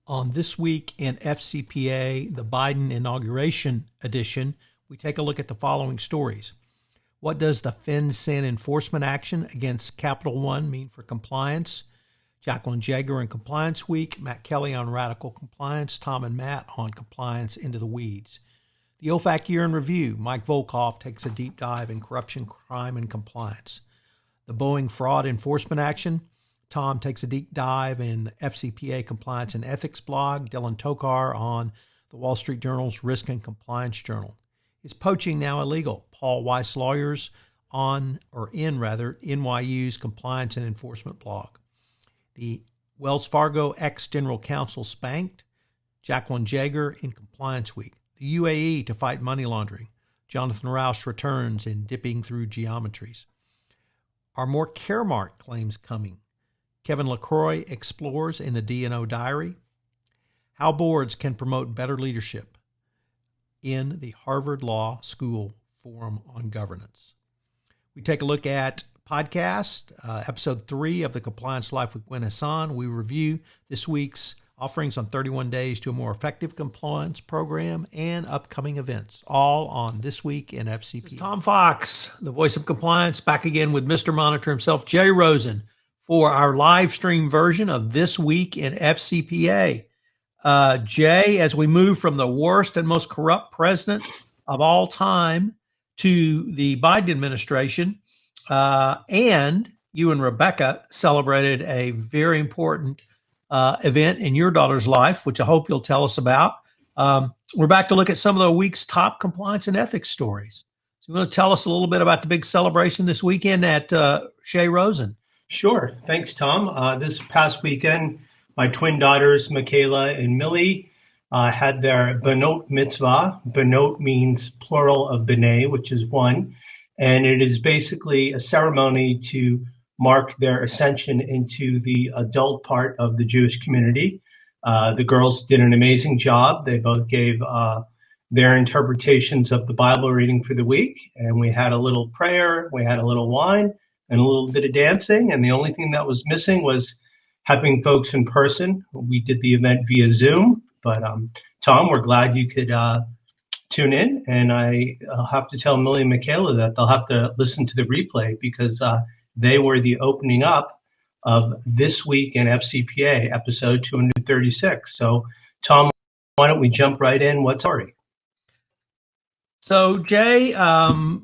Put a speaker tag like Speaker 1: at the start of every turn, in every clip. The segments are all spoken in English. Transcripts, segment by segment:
Speaker 1: On This Week in FCPA, the Biden Inauguration edition, we take a look at the following stories. What does the Fincen enforcement action against Capital One mean for compliance? Jacqueline Jaeger in Compliance Week, Matt Kelly on Radical Compliance, Tom and Matt on Compliance Into the Weeds. The Ofac Year in Review, Mike Volkov takes a deep dive in corruption, crime, and compliance. The Boeing Fraud Enforcement Action, Tom takes a deep dive in FCPA Compliance and Ethics blog, Dylan Tokar on the Wall Street Journal's Risk and Compliance Journal. Is poaching now illegal? Paul Weiss Lawyers in NYU's Compliance and Enforcement blog. The Wells Fargo ex-General Counsel spanked, Jacqueline Jaeger in Compliance Week. The UAE to fight money laundering, Jonathan Rausch returns in Dipping Through Geometries. Are more Caremark claims coming? Kevin LaCroix explores in the D&O Diary. How boards can promote better leadership in the Harvard Law School Forum on Governance. We take a look at podcast, episode 3 of the Compliance Life with Gwen Hassan. We review this week's offerings on 31 days to a more effective compliance program and upcoming events, all on This Week in FCPA. Tom Fox, the voice of compliance, back again with Mr. Monitor himself, Jay Rosen, for our live stream version of This Week in FCPA. Jay, as we move from the worst and most corrupt president of all time to the Biden administration, and you and Rebecca celebrated a very important event in your daughter's life, which I hope you'll tell us about. We're back to look at some of the week's top compliance and ethics stories. So you want to tell us a little bit about the big celebration this weekend at Jay Rosen?
Speaker 2: Sure. Thanks, Tom. This past weekend, my twin daughters, Michaela and Millie, had their Benot mitzvah. Benot means plural of B'nai, which is one. And it is basically a ceremony to mark their ascension into the adult part of the Jewish community. The girls did an amazing job. They both gave their interpretations of the Bible reading for the week. And we had a little prayer, we had a little wine, and a little bit of dancing. And the only thing that was missing was having folks in person. We did the event via Zoom, but Tom, we're glad you could tune in. And I'll have to tell Millie and Michaela that they'll have to listen to the replay because they were the opening up of This Week in FCPA, episode 236. So Tom, why don't we jump right in? What's story?
Speaker 1: So Jay, I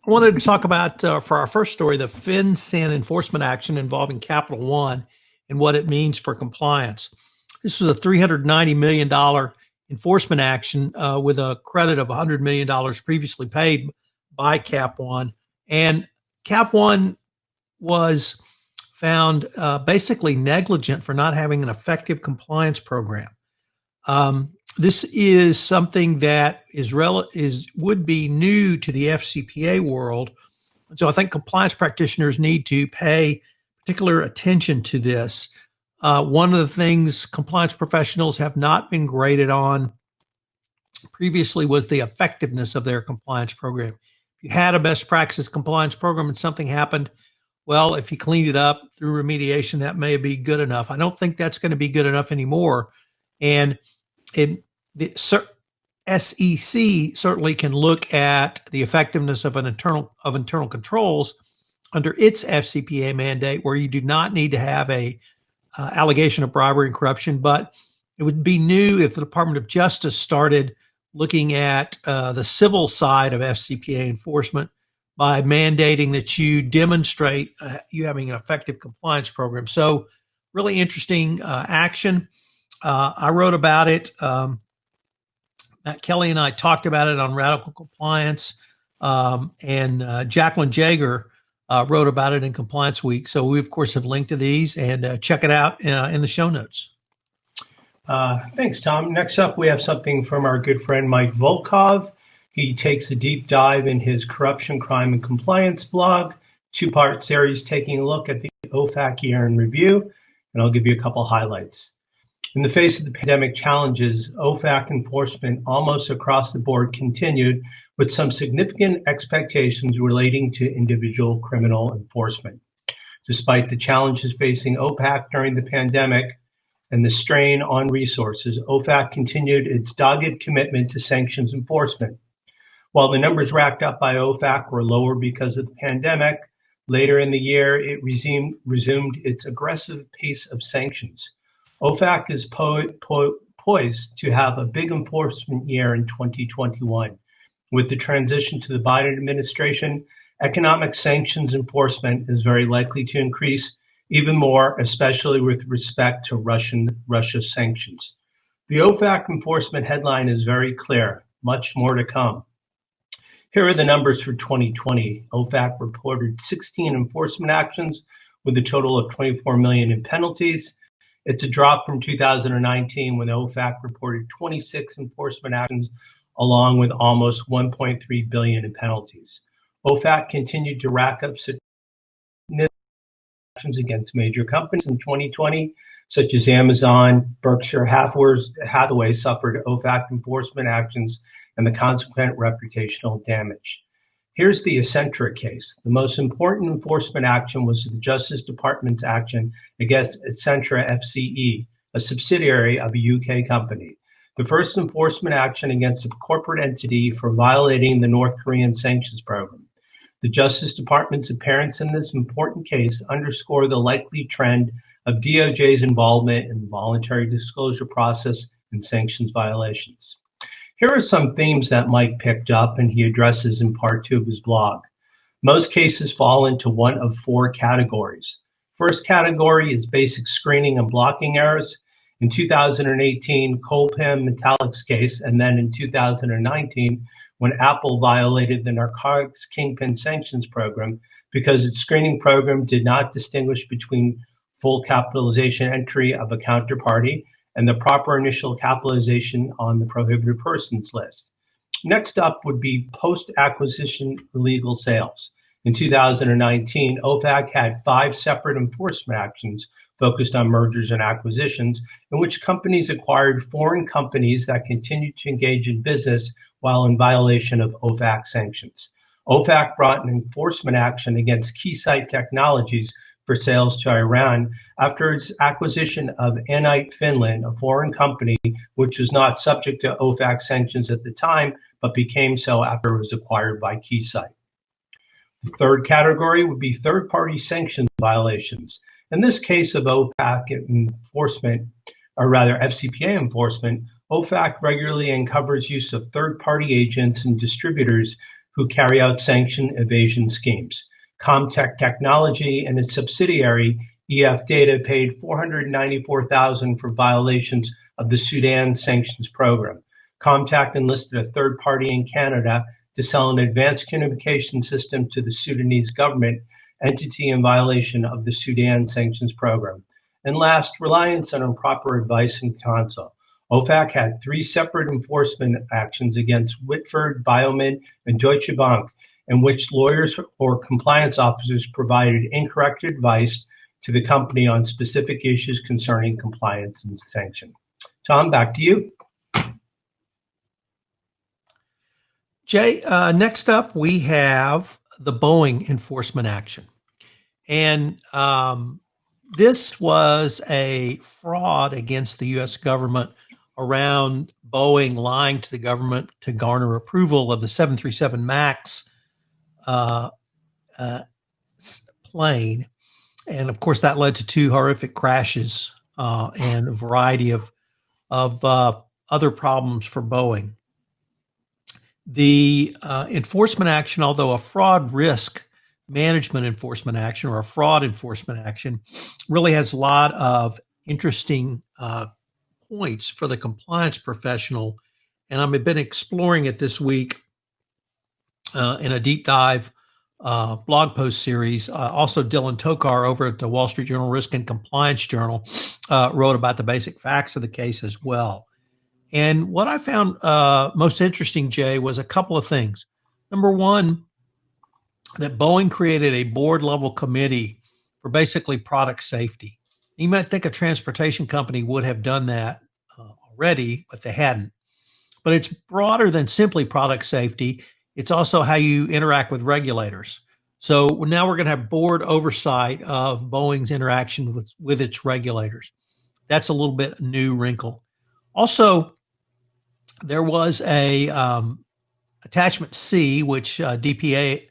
Speaker 1: wanted to talk about, for our first story, the Fincen enforcement action involving Capital One and what it means for compliance. This was a $390 million enforcement action with a credit of $100 million previously paid by Cap One. And Cap One was found basically negligent for not having an effective compliance program. This is something that would be new to the FCPA world. So I think compliance practitioners need to pay particular attention to this. One of the things compliance professionals have not been graded on previously was the effectiveness of their compliance program. If you had a best practices compliance program and something happened, well, if you cleaned it up through remediation, that may be good enough. I don't think that's going to be good enough anymore. And the SEC certainly can look at the effectiveness of internal controls under its FCPA mandate, where you do not need to have a allegation of bribery and corruption. But it would be new if the Department of Justice started looking at the civil side of FCPA enforcement by mandating that you demonstrate you having an effective compliance program. So really interesting action. I wrote about it. Matt Kelly and I talked about it on Radical Compliance, and Jacqueline Jaeger wrote about it in Compliance Week. So we, of course, have linked to these, and check it out in the show notes.
Speaker 2: Thanks, Tom. Next up, we have something from our good friend Mike Volkov. He takes a deep dive in his corruption, crime, and compliance blog, two-part series taking a look at the Ofac Year in Review, and I'll give you a couple highlights. In the face of the pandemic challenges, Ofac enforcement almost across the board continued with some significant expectations relating to individual criminal enforcement. Despite the challenges facing OPAC during the pandemic, and the strain on resources, Ofac continued its dogged commitment to sanctions enforcement. While the numbers racked up by Ofac were lower because of the pandemic, later in the year it resumed its aggressive pace of sanctions. Ofac is poised to have a big enforcement year in 2021. With the transition to the Biden administration, economic sanctions enforcement is very likely to increase even more, especially with respect to Russia sanctions. The Ofac enforcement headline is very clear, much more to come. Here are the numbers for 2020. Ofac reported 16 enforcement actions with a total of 24 million in penalties. It's a drop from 2019 when Ofac reported 26 enforcement actions along with almost 1.3 billion in penalties. Ofac continued to rack up significant actions against major companies in 2020, such as Amazon. Berkshire Hathaway suffered Ofac enforcement actions and the consequent reputational damage. Here's the Accenture case. The most important enforcement action was the Justice Department's action against Accenture FCE, a subsidiary of a UK company. The first enforcement action against a corporate entity for violating the North Korean sanctions program. The Justice Department's appearance in this important case underscore the likely trend of DOJ's involvement in the voluntary disclosure process and sanctions violations. Here are some themes that Mike picked up and he addresses in part 2 of his blog. Most cases fall into one of 4 categories. First category is basic screening and blocking errors. In 2018, Colpam Metallics case, and then in 2019, when Apple violated the narcotics kingpin sanctions program because its screening program did not distinguish between full capitalization entry of a counterparty and the proper initial capitalization on the prohibited persons list. Next up would be post-acquisition illegal sales. In 2019, Ofac had 5 separate enforcement actions focused on mergers and acquisitions, in which companies acquired foreign companies that continued to engage in business while in violation of Ofac sanctions. Ofac brought an enforcement action against Keysight Technologies for sales to Iran after its acquisition of Anite Finland, a foreign company which was not subject to Ofac sanctions at the time, but became so after it was acquired by Keysight. The third category would be third-party sanctions violations. In this case of Ofac enforcement, or rather FCPA enforcement, Ofac regularly uncovers use of third-party agents and distributors who carry out sanction evasion schemes. Comtech Technology and its subsidiary EF Data paid $494,000 for violations of the Sudan sanctions program. Comtech enlisted a third party in Canada to sell an advanced communication system to the Sudanese government entity in violation of the Sudan sanctions program. And last, reliance on improper advice and counsel. Ofac had 3 separate enforcement actions against Whitford, Biomed, and Deutsche Bank, in which lawyers or compliance officers provided incorrect advice to the company on specific issues concerning compliance and sanction. Tom, back to you.
Speaker 1: Jay, next up we have the Boeing enforcement action. And this was a fraud against the U.S. government around Boeing lying to the government to garner approval of the 737 MAX plane. And of course, that led to 2 horrific crashes and a variety of other problems for Boeing. The enforcement action, although a fraud risk management enforcement action or a fraud enforcement action, really has a lot of interesting points for the compliance professional. And I've been exploring it this week in a deep dive blog post series. Also, Dylan Tokar over at the Wall Street Journal Risk and Compliance Journal wrote about the basic facts of the case as well. And what I found most interesting, Jay, was a couple of things. Number one, that Boeing created a board-level committee for basically product safety. You might think a transportation company would have done that already, but they hadn't. But it's broader than simply product safety. It's also how you interact with regulators. So now we're going to have board oversight of Boeing's interaction with its regulators. that's a little bit new wrinkle. Also, there was a attachment C, which DPA,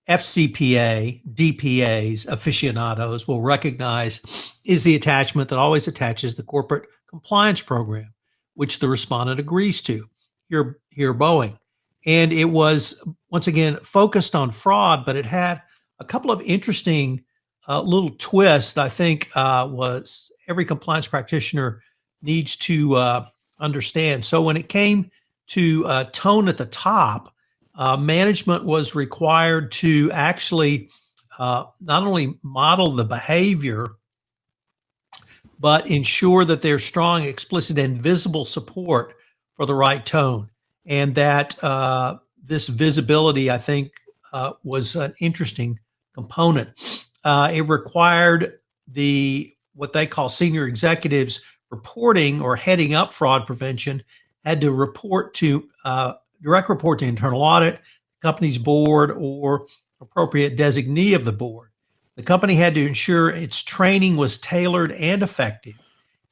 Speaker 1: FCPA, DPA's aficionados will recognize is the attachment that always attaches the corporate compliance program, which the respondent agrees to, here Boeing. And it was, once again, focused on fraud, but it had a couple of interesting little twists I think was every compliance practitioner needs to understand. So when it came to tone at the top, management was required to actually not only model the behavior, but ensure that there's strong, explicit, and visible support for the right tone. And that this visibility, I think, was an interesting component. It required what they call senior executives reporting or heading up fraud prevention had to report to direct report to internal audit, company's board, or appropriate designee of the board. The company had to ensure its training was tailored and effective,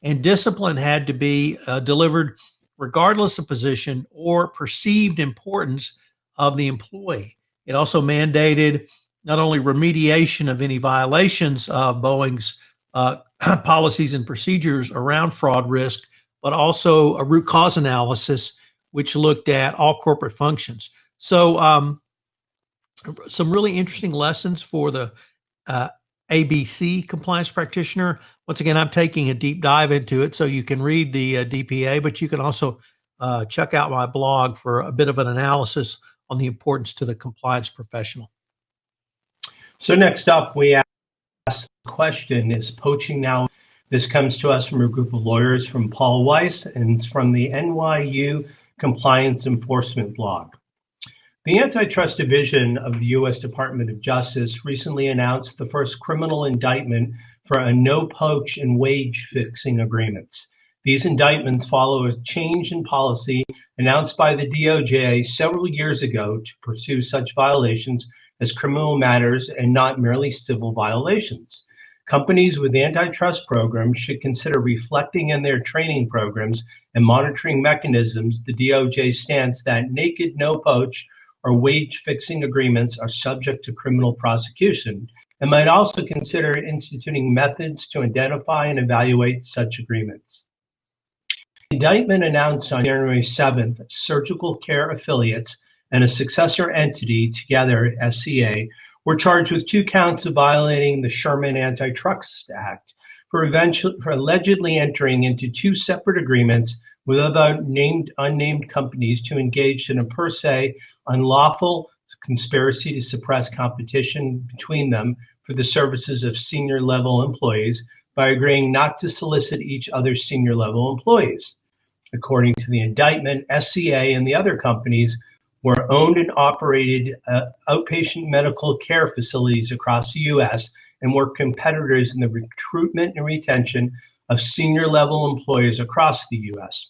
Speaker 1: and discipline had to be delivered regardless of position or perceived importance of the employee. It also mandated not only remediation of any violations of Boeing's policies and procedures around fraud risk, but also a root cause analysis, which looked at all corporate functions. So some really interesting lessons for the ABC compliance practitioner. Once again, I'm taking a deep dive into it, so you can read the DPA, but you can also check out my blog for a bit of an analysis on the importance to the compliance professional.
Speaker 2: So next up, we ask the question, is poaching now? This comes to us from a group of lawyers from Paul Weiss, and it's from the NYU Compliance Enforcement blog. The Antitrust Division of the U.S. Department of Justice recently announced the first criminal indictment for a no-poach and wage-fixing agreements. These indictments follow a change in policy announced by the DOJ several years ago to pursue such violations as criminal matters and not merely civil violations. Companies with antitrust programs should consider reflecting in their training programs and monitoring mechanisms the DOJ stance that naked no-poach or wage-fixing agreements are subject to criminal prosecution, and might also consider instituting methods to identify and evaluate such agreements. The indictment announced on January 7th, Surgical Care Affiliates and a successor entity, together SCA, were charged with 2 counts of violating the Sherman Antitrust Act for allegedly entering into 2 separate agreements with other unnamed companies to engage in a per se unlawful conspiracy to suppress competition between them for the services of senior level employees by agreeing not to solicit each other's senior level employees. According to the indictment, SCA and the other companies were owned and operated outpatient medical care facilities across the U.S. and were competitors in the recruitment and retention of senior level employees across the U.S.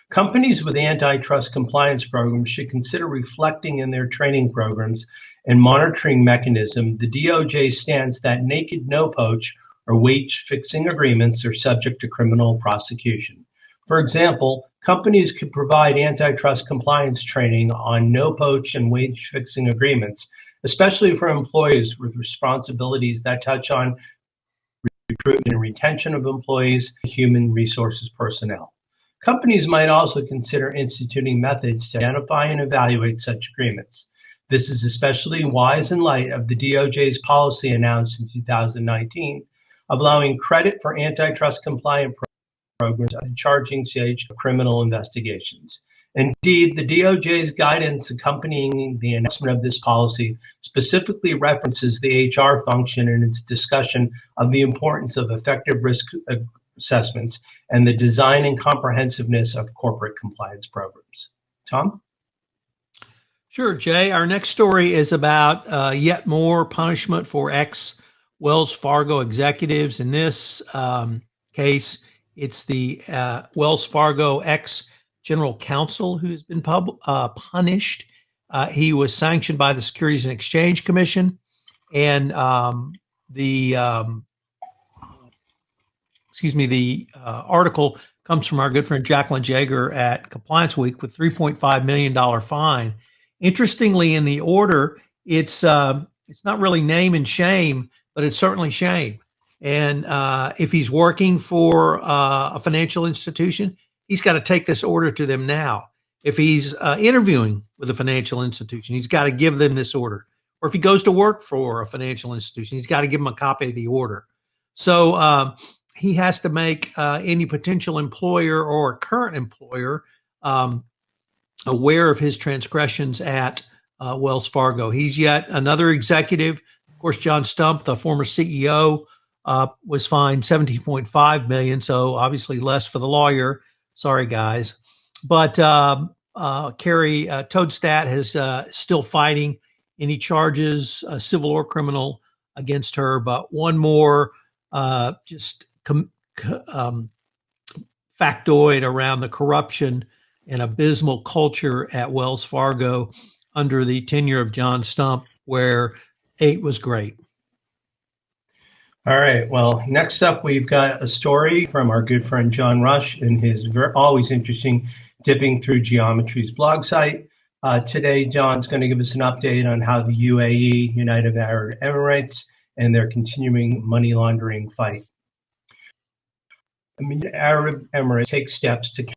Speaker 2: Companies with antitrust compliance programs should consider reflecting in their training programs and monitoring mechanism the DOJ stance that naked no-poach or wage-fixing agreements are subject to criminal prosecution. For example, companies could provide antitrust compliance training on no-poach and wage-fixing agreements, especially for employees with responsibilities that touch on recruitment and retention of employees, human resources personnel. Companies might also consider instituting methods to identify and evaluate such agreements. This is especially wise in light of the DOJ's policy announced in 2019, allowing credit for antitrust compliant programs at the charging stage of criminal investigations. Indeed, the DOJ's guidance accompanying the announcement of this policy specifically references the HR function in its discussion of the importance of effective risk assessments and the design and comprehensiveness of corporate compliance programs. Tom?
Speaker 1: Sure, Jay. Our next story is about yet more punishment for ex-Wells Fargo executives. In this case, it's the Wells Fargo ex-general counsel who has been punished. He was sanctioned by the Securities and Exchange Commission, and the the article comes from our good friend Jacqueline Jaeger at Compliance Week with $3.5 million fine. Interestingly, in the order, it's not really name and shame, but it's certainly shame. And if he's working for a financial institution, he's got to take this order to them now. If he's interviewing with a financial institution, he's got to give them this order. Or if he goes to work for a financial institution, he's got to give them a copy of the order. So he has to make any potential employer or current employer aware of his transgressions at Wells Fargo. He's yet another executive. Of course, John Stump, the former CEO, was fined $17.5 million, so obviously less for the lawyer. Sorry, guys. But Carrie Toadstadt is still fighting any charges, civil or criminal, against her. But one more factoid around the corruption and abysmal culture at Wells Fargo under the tenure of John Stump, where 8 was great.
Speaker 2: All right. Well, next up, we've got a story from our good friend John Rush in his always interesting Dipping Through Geometry's blog site. Today, John's going to give us an update on how the UAE, United Arab Emirates, and their continuing money laundering fight. The Arab Emirates take steps to counter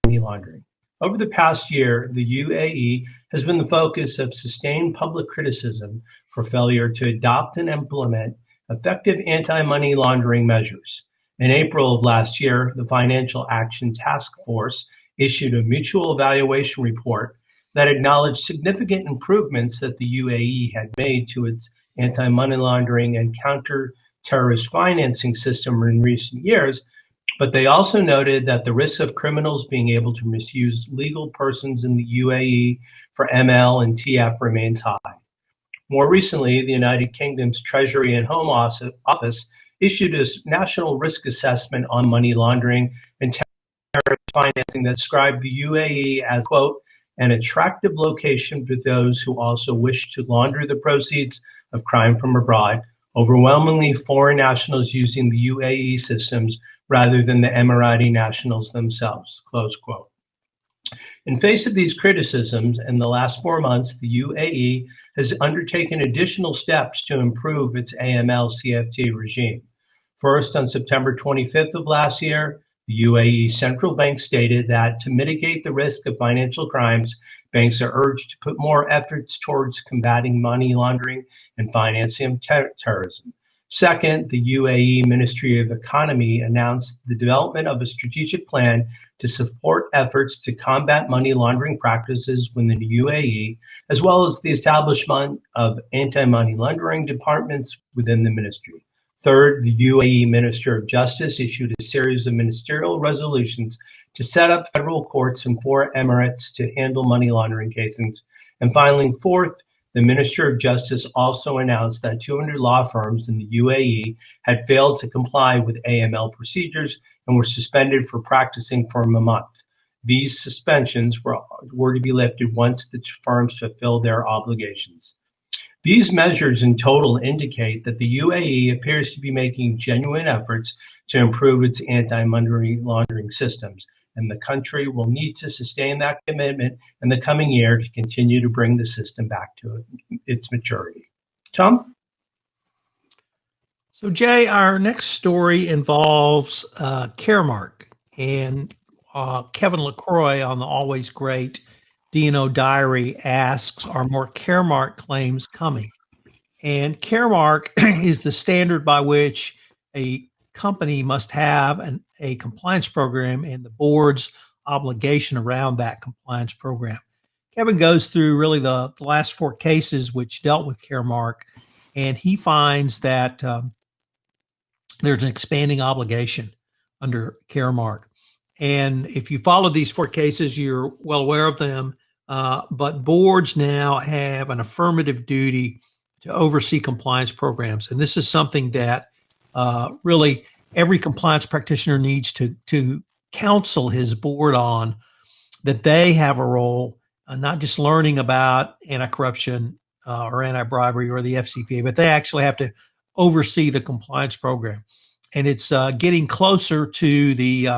Speaker 2: money laundering. Over the past year, the UAE has been the focus of sustained public criticism for failure to adopt and implement effective anti-money laundering measures. In April of last year, the Financial Action Task Force issued a mutual evaluation report that acknowledged significant improvements that the UAE had made to its anti-money laundering and counter-terrorist financing system in recent years, but they also noted that the risk of criminals being able to misuse legal persons in the UAE for ML and TF remains high. More recently, the United Kingdom's Treasury and Home Office issued a national risk assessment on money laundering and terrorist financing that described the UAE as, quote, an attractive location for those who also wish to launder the proceeds of crime from abroad, overwhelmingly foreign nationals using the UAE systems rather than the Emirati nationals themselves, close quote. In face of these criticisms, in the last 4 months, the UAE has undertaken additional steps to improve its AML-CFT regime. First, on September 25th of last year, the UAE Central Bank stated that to mitigate the risk of financial crimes, banks are urged to put more efforts towards combating money laundering and financing of terrorism. Second, the UAE Ministry of Economy announced the development of a strategic plan to support efforts to combat money laundering practices within the UAE, as well as the establishment of anti-money laundering departments within the ministry. Third, the UAE Minister of Justice issued a series of ministerial resolutions to set up federal courts in 4 emirates to handle money laundering cases. And finally, fourth, the Minister of Justice also announced that 200 law firms in the UAE had failed to comply with AML procedures and were suspended for practicing for a month. These suspensions were to be lifted once the firms fulfill their obligations. These measures in total indicate that the UAE appears to be making genuine efforts to improve its anti-money laundering systems, and the country will need to sustain that commitment in the coming year to continue to bring the system back to its maturity. Tom?
Speaker 1: So, Jay, our next story involves Caremark and Kevin LaCroix on the always great D&O Diary asks, are more Caremark claims coming? And Caremark is the standard by which a company must have a compliance program and the board's obligation around that compliance program. Kevin goes through really the last 4 cases which dealt with Caremark, and he finds that there's an expanding obligation under Caremark. And if you follow these 4 cases, you're well aware of them. But boards now have an affirmative duty to oversee compliance programs. And this is something that really every compliance practitioner needs to counsel his board on, that they have a role, not just learning about anti-corruption or anti-bribery or the FCPA, but they actually have to oversee the compliance program. and it's getting closer to the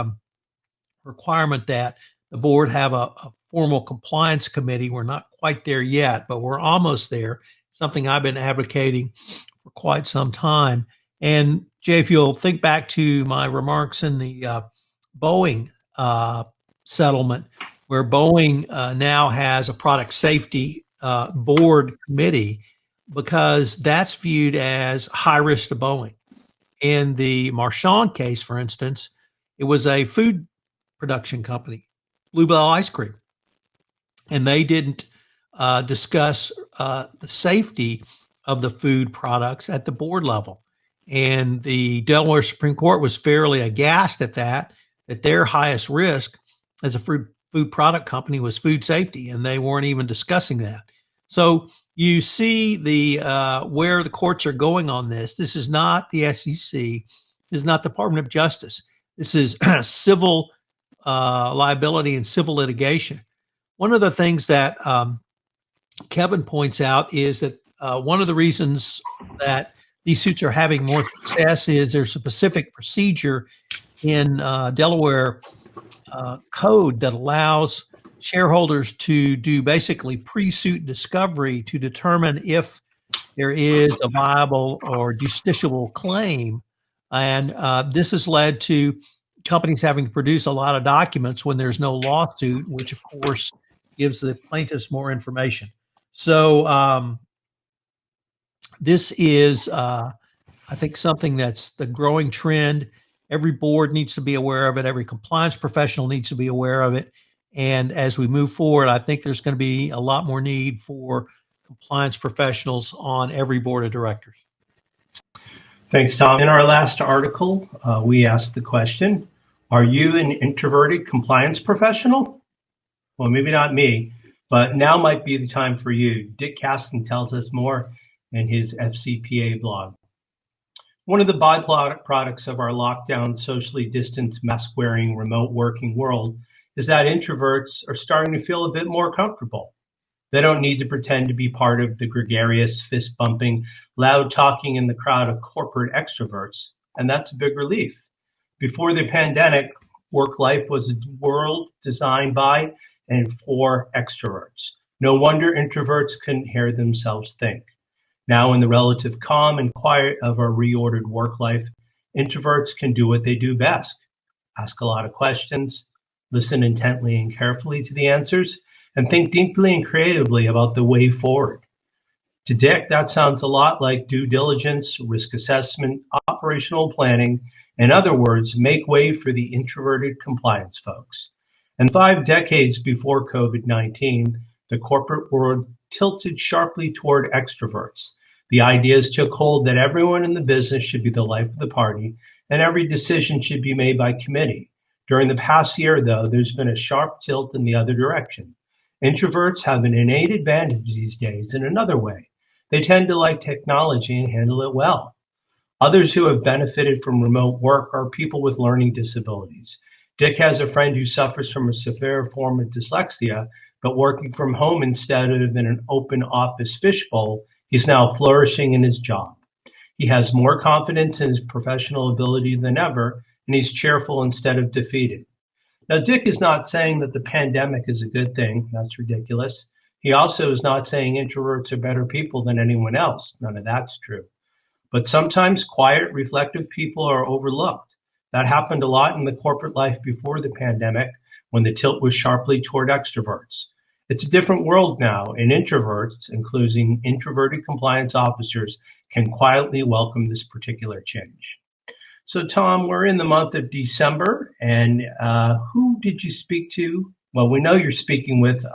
Speaker 1: requirement that the board have a formal compliance committee. We're not quite there yet, but we're almost there. Something I've been advocating for quite some time. And Jay, if you'll think back to my remarks in the Boeing settlement, where Boeing now has a product safety board committee, because that's viewed as high risk to Boeing. In the Marchand case, for instance, it was a food production company, Bluebell Ice Cream, and they didn't discuss the safety of the food products at the board level. And the Delaware Supreme Court was fairly aghast at that their highest risk as a food product company was food safety, and they weren't even discussing that. So you see the where the courts are going on this. This is not the SEC. This is not the Department of Justice. This is civil liability and civil litigation. One of the things that Kevin points out is that one of the reasons that these suits are having more success is there's a specific procedure in Delaware code that allows shareholders to do basically pre-suit discovery to determine if there is a viable or justiciable claim. And this has led to companies having to produce a lot of documents when there's no lawsuit, which of course gives the plaintiffs more information. So this is, I think, something that's the growing trend. Every board needs to be aware of it. Every compliance professional needs to be aware of it. And as we move forward, I think there's going to be a lot more need for compliance professionals on every board of directors.
Speaker 2: Thanks, Tom. In our last article, we asked the question, are you an introverted compliance professional? Well, maybe not me, but now might be the time for you. Dick Caston tells us more in his FCPA blog. One of the byproducts of our lockdown, socially distanced, mask-wearing, remote working world is that introverts are starting to feel a bit more comfortable. They don't need to pretend to be part of the gregarious, fist-bumping, loud-talking in the crowd of corporate extroverts, and that's a big relief. Before the pandemic, work life was a world designed by and for extroverts. No wonder introverts couldn't hear themselves think. Now, in the relative calm and quiet of our reordered work life, introverts can do what they do best: ask a lot of questions, listen intently and carefully to the answers, and think deeply and creatively about the way forward. To Dick, that sounds a lot like due diligence, risk assessment, operational planning. In other words, make way for the introverted compliance folks. And 5 decades before COVID-19, the corporate world tilted sharply toward extroverts. The ideas took hold that everyone in the business should be the life of the party, and every decision should be made by committee. During the past year, though, there's been a sharp tilt in the other direction. Introverts have an innate advantage these days in another way. They tend to like technology and handle it well. Others who have benefited from remote work are people with learning disabilities. Dick has a friend who suffers from a severe form of dyslexia, but working from home instead of in an open office fishbowl, he's now flourishing in his job. He has more confidence in his professional ability than ever, and he's cheerful instead of defeated. Now, Dick is not saying that the pandemic is a good thing. That's ridiculous. He also is not saying introverts are better people than anyone else. None of that's true. But sometimes quiet, reflective people are overlooked. That happened a lot in the corporate life before the pandemic, when the tilt was sharply toward extroverts. It's a different world now, and introverts, including introverted compliance officers, can quietly welcome this particular change. So, Tom, we're in the month of December, and who did you speak to? Well, we know you're speaking with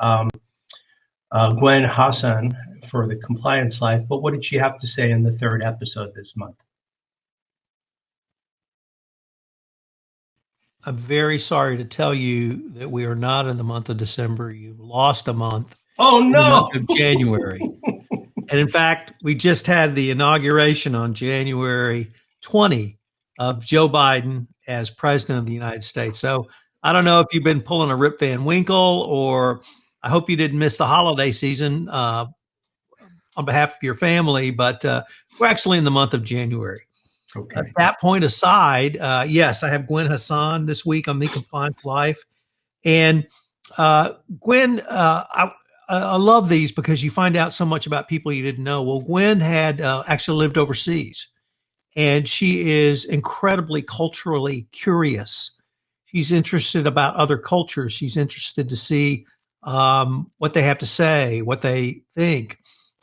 Speaker 2: Gwen Hassan for the Compliance Life, but what did she have to say in the 3rd episode this month?
Speaker 1: I'm very sorry to tell you that we are not in the month of December. You've lost a month.
Speaker 2: Oh, no!
Speaker 1: In the month of January. And in fact, we just had the inauguration on January 20 of Joe Biden as president of the United States. So I don't know if you've been pulling a Rip Van Winkle, or I hope you didn't miss the holiday season on behalf of your family, but we're actually in the month of January.
Speaker 2: Okay.
Speaker 1: That point aside, yes, I have Gwen Hassan this week on The Compliance Life. And Gwen, I love these because you find out so much about people you didn't know. Well, Gwen had actually lived overseas, and she is incredibly culturally curious. She's interested about other cultures. She's interested to see what they have to say, what they think.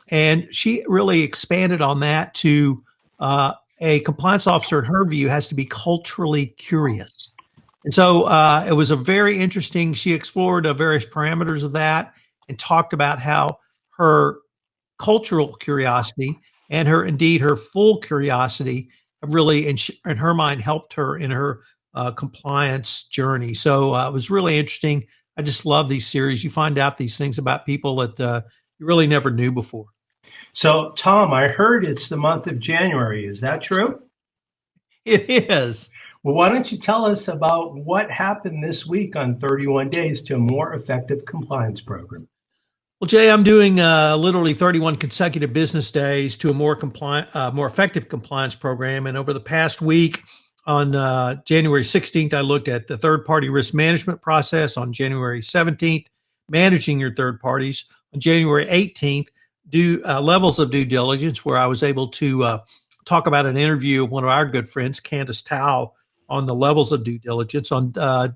Speaker 1: And she really expanded on that to a compliance officer, in her view, has to be culturally curious. And so it was a very interesting, she explored various parameters of that and talked about how her cultural curiosity and indeed her full curiosity really, in her mind, helped her in her compliance journey. So it was really interesting. I just love these series. You find out these things about people that you really never knew before.
Speaker 2: So, Tom, I heard it's the month of January. Is that true?
Speaker 1: It is.
Speaker 2: Well, why don't you tell us about what happened this week on 31 Days to a More Effective Compliance Program?
Speaker 1: Well, Jay, I'm doing literally 31 consecutive business days to a more effective compliance program. And over the past week, on January 16th, I looked at the third-party risk management process. On January 17th, managing your third parties. On January 18th, levels of due diligence, where I was able to talk about an interview of one of our good friends, Candace Tao, on the levels of due diligence. On January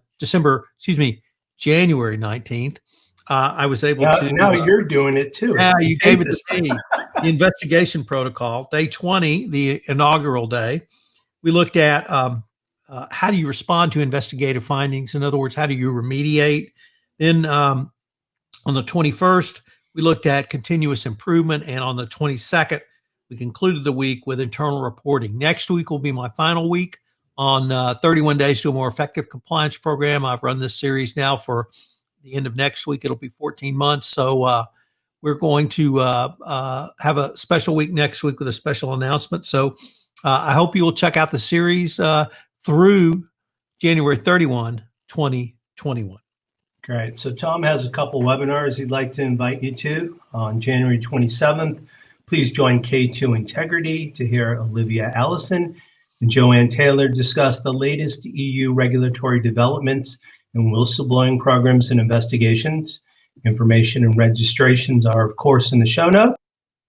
Speaker 1: 19th, I was able to.
Speaker 2: Now you're doing it too.
Speaker 1: Yeah, you gave it to me. The investigation protocol, day 20, the inaugural day. We looked at how do you respond to investigative findings? In other words, how do you remediate? Then on the 21st, we looked at continuous improvement. And on the 22nd, we concluded the week with internal reporting. Next week will be my final week on 31 Days to a More Effective Compliance Program. I've run this series now for the end of next week. It'll be 14 months. So we're going to have a special week next week with a special announcement. So I hope you will check out the series through January 31, 2021.
Speaker 2: Great. So Tom has a couple webinars he'd like to invite you to. On January 27th, please join K2 Integrity to hear Olivia Allison and Joanne Taylor discuss the latest EU regulatory developments in whistleblowing programs and investigations. Information and registrations are, of course, in the show notes.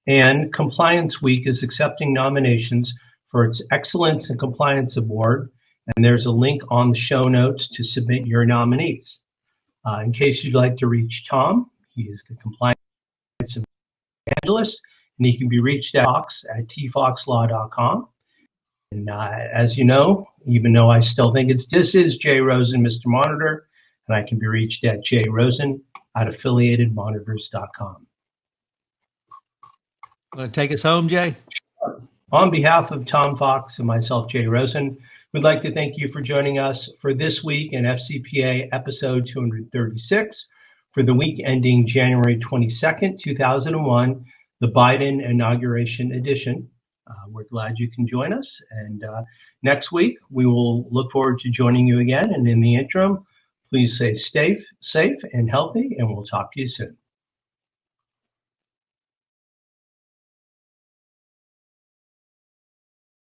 Speaker 2: And Compliance Week is accepting nominations for its Excellence in Compliance Award. And there's a link on the show notes to submit your nominees. In case you'd like to reach Tom, he is the compliance evangelist, and he can be reached at tfoxlaw.com. And as you know, even though I still think this is Jay Rosen, Mr. Monitor, and I can be reached at jarosen@affiliatedmonitors.com.
Speaker 1: Want to take us home, Jay?
Speaker 2: On behalf of Tom Fox and myself, Jay Rosen, we'd like to thank you for joining us for this week in FCPA episode 236 for the week ending January 22nd, 2001, the Biden Inauguration edition. We're glad you can join us. And next week, we will look forward to joining you again. And in the interim, please stay safe and healthy, and we'll talk to you soon.